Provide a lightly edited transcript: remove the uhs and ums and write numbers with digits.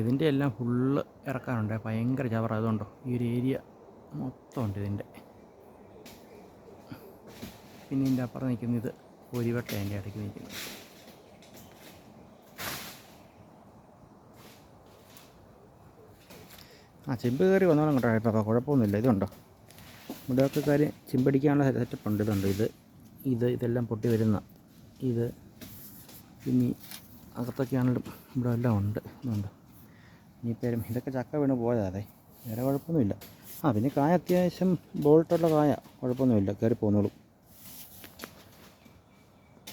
ഇതിൻ്റെ എല്ലാം ഫുള്ള് ഇറക്കാനുണ്ട്. ഭയങ്കര ചവറ. അതുകൊണ്ടോ ഈ ഒരു ഏരിയ മൊത്തം ഉണ്ട് ഇതിൻ്റെ. പിന്നെ ഇതിൻ്റെ അപ്പുറം നിൽക്കുന്ന ഇത് പൊരിവട്ട അതിൻ്റെ ഇടയ്ക്ക് നിൽക്കുന്നത്. ചിമ്പ് കയറി വന്നോളം കേട്ടോ. ഇപ്പോൾ കുഴപ്പമൊന്നുമില്ല. ഇതുണ്ടോ ഇവിടെയൊക്കെ കാര്യം ചിമ്പടിക്കാനുള്ള സെറ്റപ്പ് ഉണ്ട്. ഇതുണ്ട് ഇതെല്ലാം പൊട്ടി വരുന്ന ഇത്. പിന്നെ അകത്തൊക്കെ ആണെങ്കിലും ഇവിടെ എല്ലാം ഉണ്ട്. ഇതുണ്ട് ഇനിയിപ്പം ഇതൊക്കെ ചക്ക വീണ് പോയതാതെ, വേറെ കുഴപ്പമൊന്നുമില്ല. പിന്നെ കായ അത്യാവശ്യം ബോൾട്ടുള്ള കായ, കുഴപ്പമൊന്നുമില്ല, കയറി പോന്നോളും.